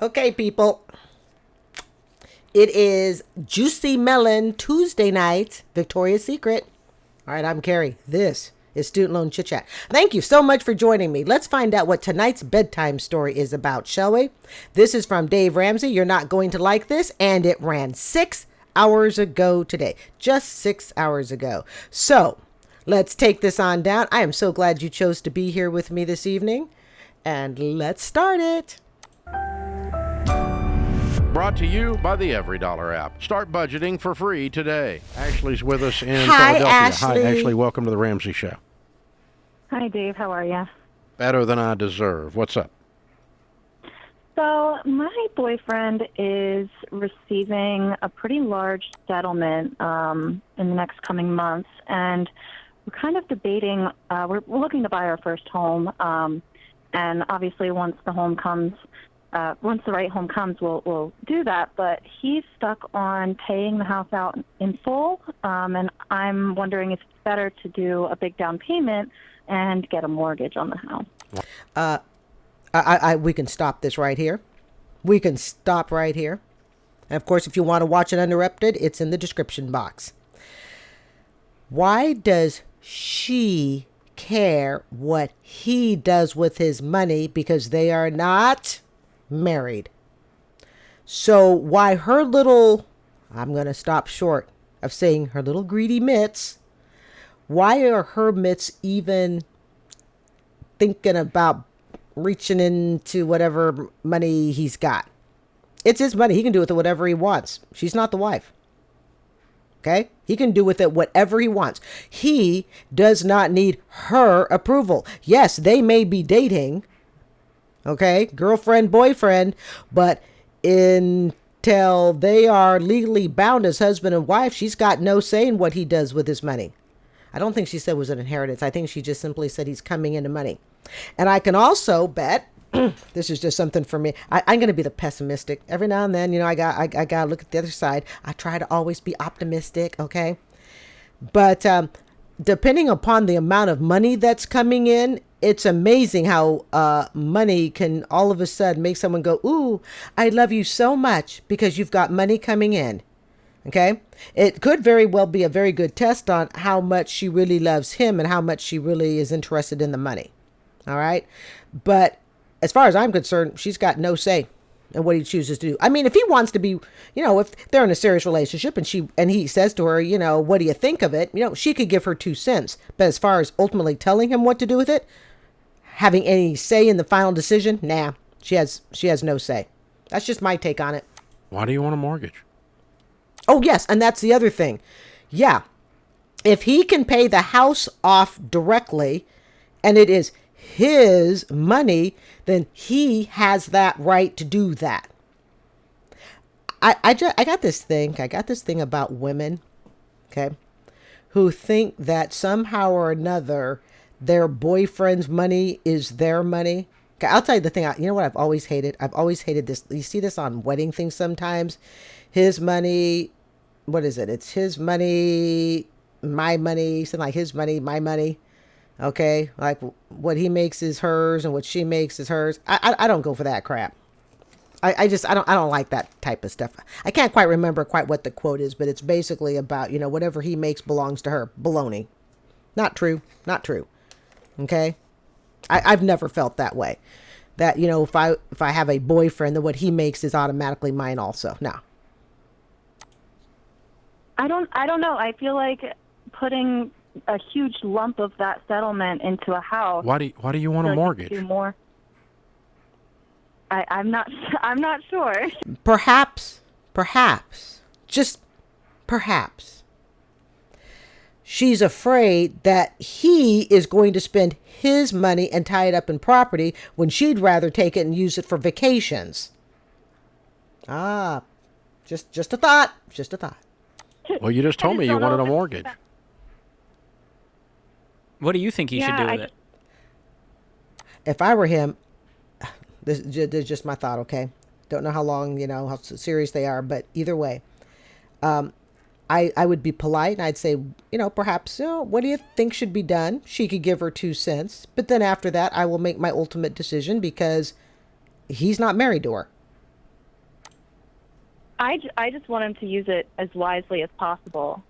Okay, people. It is Juicy Melon Tuesday night, Victoria's Secret. All right, I'm Carrie. This is Student Loan Chit-Chat. Thank you so much for joining me. Let's find out what tonight's bedtime story is about, shall we? This is from Dave Ramsey. You're not going to like this, and it ran 6 hours ago today. Just 6 hours ago. So, let's take this on down. I am so glad you chose to be here with me this evening, and let's start it. Brought to you by the EveryDollar app. Start budgeting for free today. Ashley's with us in Hi, Philadelphia. Ashley. Hi, Ashley. Welcome to the Ramsey Show. Hi, Dave. How are you? Better than I deserve. What's up? So my boyfriend is receiving a pretty large settlement in the next coming months, and we're kind of debating. We're looking to buy our first home, and obviously once the right home comes, we'll do that. But he's stuck on paying the house out in full, and I'm wondering if it's better to do a big down payment and get a mortgage on the house. We can stop this right here. We can stop right here. And of course, if you want to watch it uninterrupted, it's in the description box. Why does she care what he does with his money? Because they are not married. So why her little, I'm going to stop short of saying her little greedy mitts, why are her mitts even thinking about reaching into whatever money he's got? It's his money. He can do with it whatever he wants. She's not the wife. Okay? He can do with it whatever he wants. He does not need her approval. Yes, they may be dating. Okay? Girlfriend, boyfriend. But until they are legally bound as husband and wife, she's got no say in what he does with his money. I don't think she said it was an inheritance. I think she just simply said he's coming into money. And I can also bet, this is just something for me. I'm going to be the pessimistic. Every now and then, I got to look at the other side. I try to always be optimistic, okay? But depending upon the amount of money that's coming in, it's amazing how money can all of a sudden make someone go, ooh, I love you so much because you've got money coming in. Okay, it could very well be a very good test on how much she really loves him and how much she really is interested in the money. All right. But as far as I'm concerned, she's got no say in what he chooses to do. I mean, if he wants to be, if they're in a serious relationship and he says to her, what do you think of it? She could give her 2 cents. But as far as ultimately telling him what to do with it, having any say in the final decision, nah, she has no say. That's just my take on it. Why do you want a mortgage? Oh, yes. And that's the other thing. Yeah. If he can pay the house off directly and it is his money, then he has that right to do that. I got this thing about women, okay, who think that somehow or another their boyfriend's money is their money. Okay, I'll tell you the thing. What I've always hated? I've always hated this. You see this on wedding things sometimes. His money, what is it? It's his money, my money, something like his money, my money. Okay, like what he makes is hers and what she makes is hers. I don't go for that crap. I don't like that type of stuff. I can't quite remember what the quote is, but it's basically about, whatever he makes belongs to her. Baloney. Not true. Not true. Okay. I've never felt that way. That, if I have a boyfriend, then what he makes is automatically mine also. No. I don't know. I feel like putting a huge lump of that settlement into a house. Why do you want a mortgage? Do more. I'm not sure. Perhaps, just perhaps, she's afraid that he is going to spend his money and tie it up in property when she'd rather take it and use it for vacations. Just a thought. Well, you just told me you wanted a mortgage. What do you think he should do with it? If I were him, this is just my thought, okay? Don't know how long, how serious they are, but either way, I would be polite and I'd say, perhaps, what do you think should be done? She could give her 2 cents, but then after that, I will make my ultimate decision because he's not married to her. I just want him to use it as wisely as possible.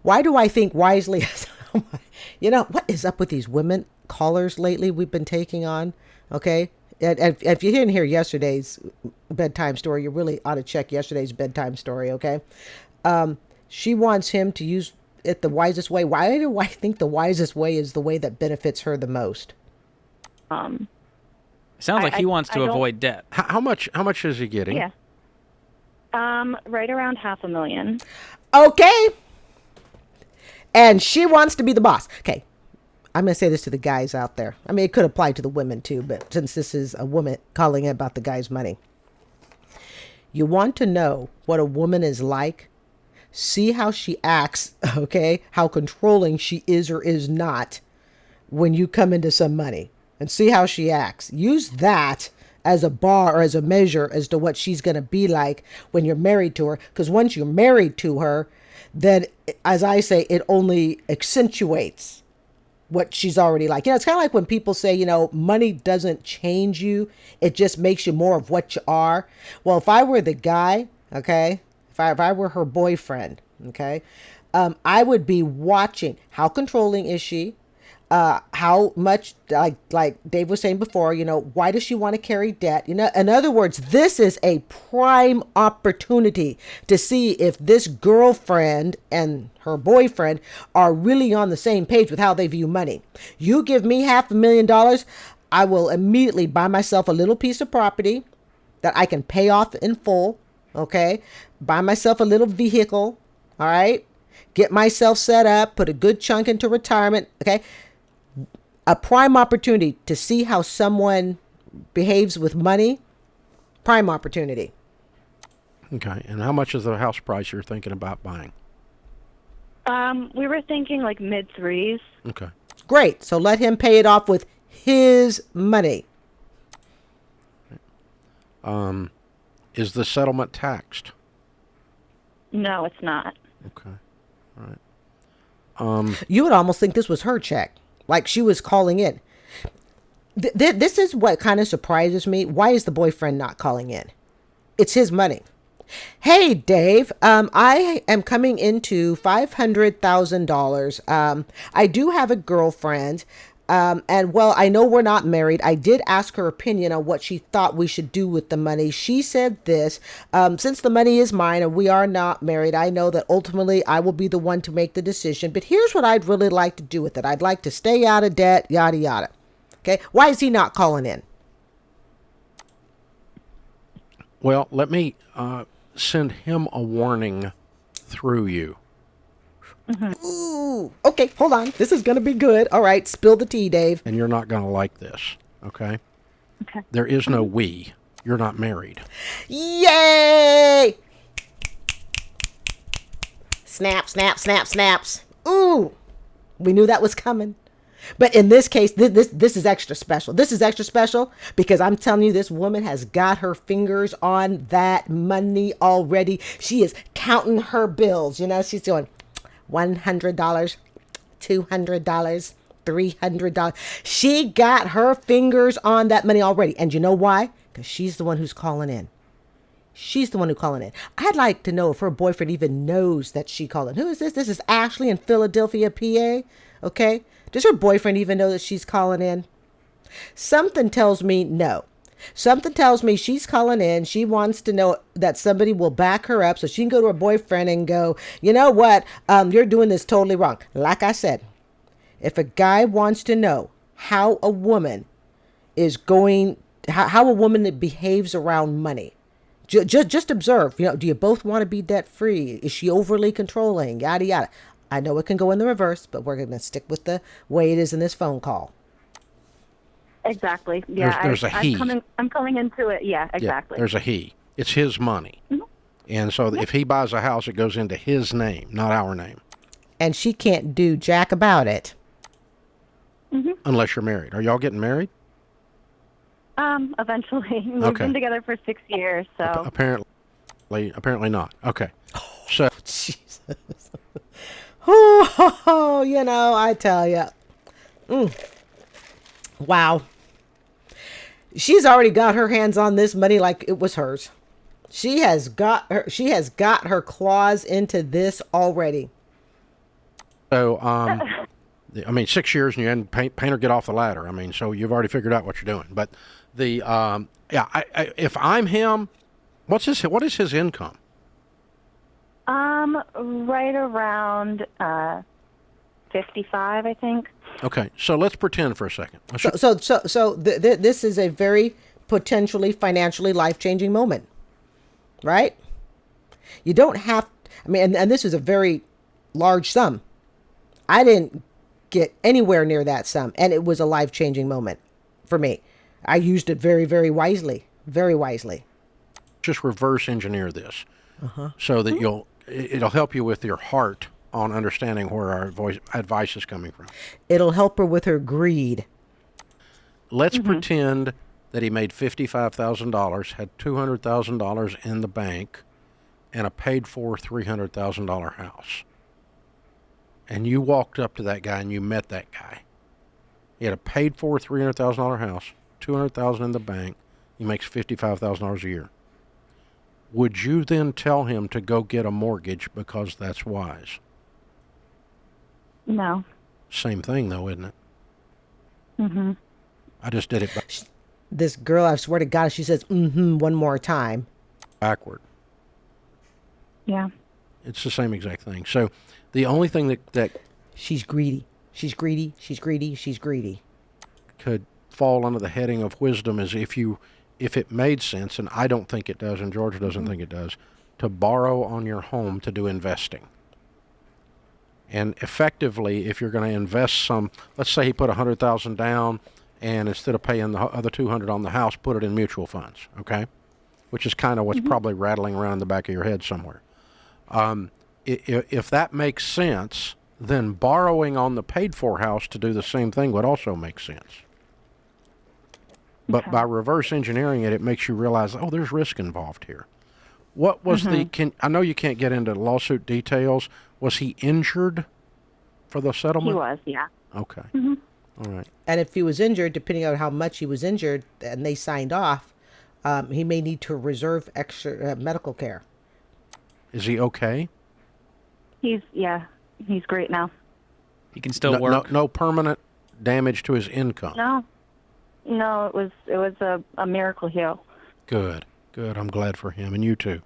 Why do I think wisely? You know, what is up with these women callers lately we've been taking on? Okay. And if you didn't hear yesterday's bedtime story, you really ought to check yesterday's bedtime story. Okay. She wants him to use it the wisest way. Why do I think the wisest way is the way that benefits her the most? Sounds like he wants to avoid debt. How much is he getting? Yeah. Right around $500,000. Okay. And she wants to be the boss. Okay. I'm going to say this to the guys out there. I mean, it could apply to the women too, but since this is a woman calling in about the guy's money. You want to know what a woman is like? See how she acts, okay? How controlling she is or is not when you come into some money. And see how she acts. Use that as a bar or as a measure as to what she's going to be like when you're married to her. Because once you're married to her, then, as I say, it only accentuates what she's already like. You know, it's kind of like when people say, you know, money doesn't change you. It just makes you more of what you are. Well, if I were the guy, okay, if I were her boyfriend, okay, I would be watching how controlling is she? How much, like Dave was saying before, you know, why does she want to carry debt? You know, in other words, this is a prime opportunity to see if this girlfriend and her boyfriend are really on the same page with how they view money. You give me $500,000, I will immediately buy myself a little piece of property that I can pay off in full. Okay. Buy myself a little vehicle. All right. Get myself set up, put a good chunk into retirement. Okay. A prime opportunity to see how someone behaves with money. Prime opportunity. Okay. And how much is the house price you're thinking about buying? We were thinking like mid-3s. Okay. Great. So let him pay it off with his money. Is the settlement taxed? No, it's not. Okay. All right. You would almost think this was her check. Like she was calling in. This is what kind of surprises me. Why is the boyfriend not calling in? It's his money. Hey, Dave, I am coming into $500,000. I do have a girlfriend. And well, I know we're not married. I did ask her opinion on what she thought we should do with the money. She said this, since the money is mine and we are not married, I know that ultimately I will be the one to make the decision. But here's what I'd really like to do with it. I'd like to stay out of debt, yada, yada. Okay. Why is he not calling in? Well, let me send him a warning through you. Mm-hmm. Ooh, okay, hold on. This is going to be good. All right, spill the tea, Dave. And you're not going to like this, okay? Okay. There is no we. You're not married. Yay! Snap, snap, snap, snaps. Ooh, we knew that was coming. But in this case, this is extra special. This is extra special because I'm telling you, this woman has got her fingers on that money already. She is counting her bills. You know, she's doing $100, $200, $300. She got her fingers on that money already. And you know why? Because she's the one who's calling in. She's the one who's calling in. I'd like to know if her boyfriend even knows that she calling. Who is this? This is Ashley in Philadelphia, PA. Okay. Does her boyfriend even know that she's calling in? Something tells me no. Something tells me she's calling in. She wants to know that somebody will back her up so she can go to her boyfriend and go, you know what? You're doing this totally wrong. Like I said, if a guy wants to know how a woman is going, how a woman behaves around money, just observe, you know, do you both want to be debt free? Is she overly controlling? Yada, yada. I know it can go in the reverse, but we're going to stick with the way it is in this phone call. Exactly. Yeah, there's a he. I'm coming into it. Yeah, exactly. Yeah, there's a he. It's his money. Mm-hmm. And so if he buys a house, it goes into his name, not our name. And she can't do jack about it. Mm-hmm. Unless you're married. Are y'all getting married? Eventually. We've been together for 6 years, so. Apparently not. Okay. So. Jesus. Oh, you know, I tell you. Wow. She's already got her hands on this money like it was hers. She has got her claws into this already. So, I mean, 6 years and you hadn't paint her get off the ladder. I mean, so you've already figured out what you're doing. But if I'm him, what is his income? Right around 55, I think. Okay, so let's pretend for a second. This is a very potentially financially life-changing moment, right? You don't have. I mean, and this is a very large sum. I didn't get anywhere near that sum, and it was a life-changing moment for me. I used it very, very wisely. Very wisely. Just reverse engineer this, so that it'll help you with your heart on understanding where our advice is coming from. It'll help her with her greed. Let's pretend that he made $55,000, had $200,000 in the bank, and a paid-for $300,000 house. And you walked up to that guy and you met that guy. He had a paid-for $300,000 house, $200,000 in the bank. He makes $55,000 a year. Would you then tell him to go get a mortgage because that's wise? No. Same thing, though, isn't it? Mm-hmm. I just did it This girl, I swear to God, she says, one more time. backward. Yeah. It's the same exact thing. So the only thing that She's greedy. She's greedy. She's greedy. She's greedy. could fall under the heading of wisdom is if it made sense, and I don't think it does, and Georgia doesn't think it does, to borrow on your home to do investing. And effectively, if you're going to invest let's say he put $100,000 down, and instead of paying the other $200 on the house, put it in mutual funds, okay? Which is kind of what's probably rattling around in the back of your head somewhere. If that makes sense, then borrowing on the paid-for house to do the same thing would also make sense. But by reverse engineering it, it makes you realize, there's risk involved here. What was I know you can't get into lawsuit details. Was he injured for the settlement? He was, yeah. Okay. All right. And if he was injured, depending on how much he was injured, and they signed off, he may need to reserve extra medical care. Is he okay? He's great now. He can still work. No permanent damage to his income. No, it was a miracle heal. Good. I'm glad for him, and you too.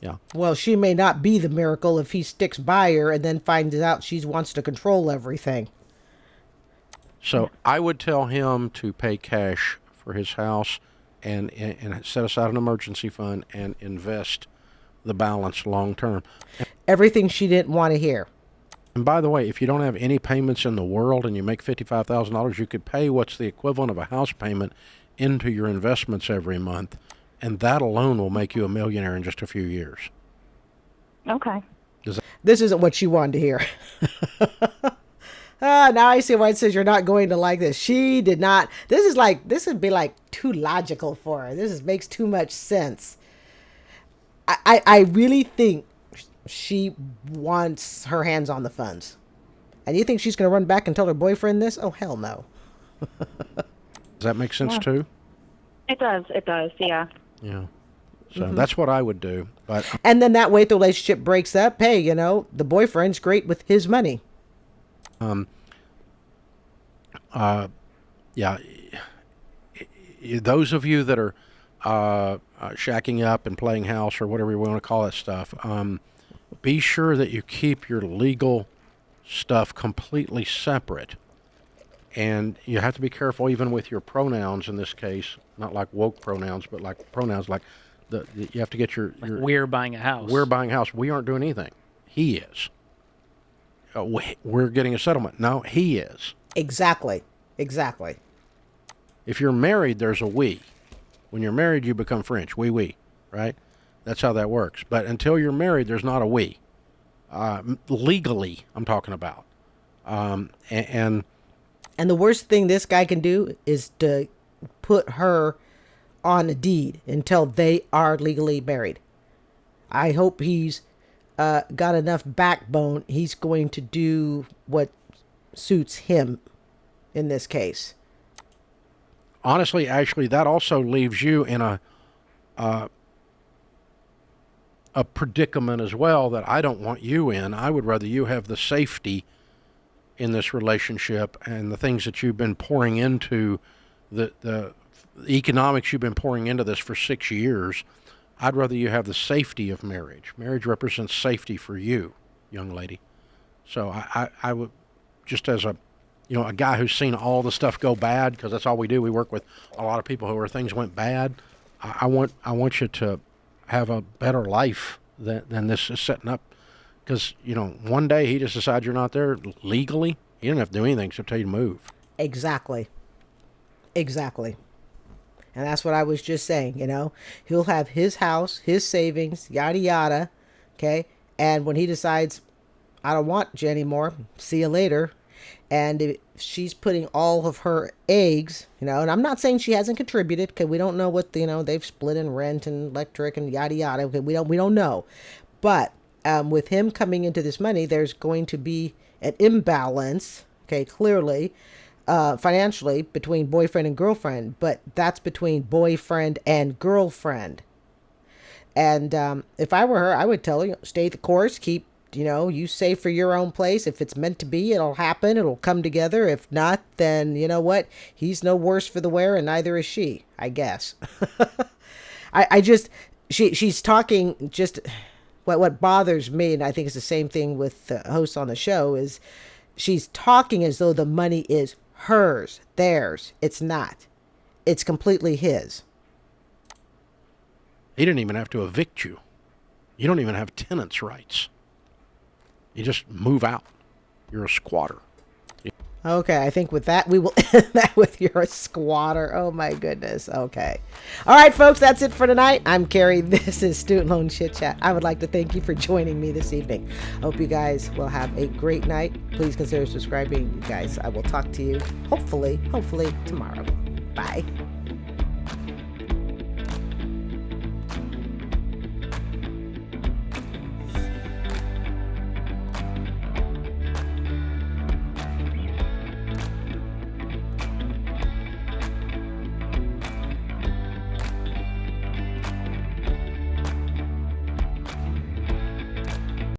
Yeah. Well, she may not be the miracle if he sticks by her and then finds out she wants to control everything. So I would tell him to pay cash for his house and set aside an emergency fund and invest the balance long term. Everything she didn't want to hear. And by the way, if you don't have any payments in the world and you make $55,000, you could pay what's the equivalent of a house payment into your investments every month, and that alone will make you a millionaire in just a few years. Okay. This isn't what she wanted to hear. Now I see why it says you're not going to like this. She did not. This would be like too logical for her. Makes too much sense. I really think she wants her hands on the funds. And you think she's going to run back and tell her boyfriend this? Oh, hell no. Does that make sense too? It does, yeah. Yeah. So that's what I would do. And then that way the relationship breaks up. Hey, the boyfriend's great with his money. Yeah. Those of you that are shacking up and playing house or whatever you want to call that stuff, be sure that you keep your legal stuff completely separate. And you have to be careful even with your pronouns in this case, not like woke pronouns, but like pronouns like you have to get your we're buying a house. We're buying a house. We aren't doing anything. He is. We're getting a settlement. No, he is. Exactly. If you're married, there's a we. When you're married, you become French. Oui, right? That's how that works. But until you're married, there's not a we. Legally, I'm talking about. And the worst thing this guy can do is to put her on a deed until they are legally married. I hope he's got enough backbone. He's going to do what suits him in this case. honestly, actually, that also leaves you in a predicament as well that I don't want you in. I would rather you have the safety in this relationship and the things that you've been pouring into, the economics you've been pouring into this for 6 years. I'd rather you have the safety of marriage. Marriage represents safety for you, young lady. So I would, just as a guy who's seen all the stuff go bad, because that's all we do. We work with a lot of people where things went bad. I want you to have a better life than this is setting up. Because, one day he just decides you're not there legally. You don't have to do anything except tell you to move. Exactly. And that's what I was just saying, He'll have his house, his savings, yada, yada, okay? And when he decides, I don't want you anymore, see you later, and if she's putting all of her eggs, and I'm not saying she hasn't contributed, because we don't know what, they've split in rent and electric and yada, yada, okay? We don't know. But with him coming into this money, there's going to be an imbalance, okay, clearly, financially between boyfriend and girlfriend, but that's between boyfriend and girlfriend. And if I were her, I would tell her, stay the course, keep, you save for your own place. If it's meant to be, it'll happen, it'll come together. If not, then you know what? He's no worse for the wear, and neither is she, I guess. She's talking just... What bothers me, and I think it's the same thing with the hosts on the show, is she's talking as though the money is hers, theirs. It's not. It's completely his. He didn't even have to evict you. You don't even have tenants' rights. You just move out. You're a squatter. Okay, I think with that, we will end that with you're a squatter. Oh, my goodness. Okay. All right, folks, that's it for tonight. I'm Carrie. This is Student Loan Chit-Chat. I would like to thank you for joining me this evening. I hope you guys will have a great night. Please consider subscribing. You guys, I will talk to you hopefully tomorrow. Bye.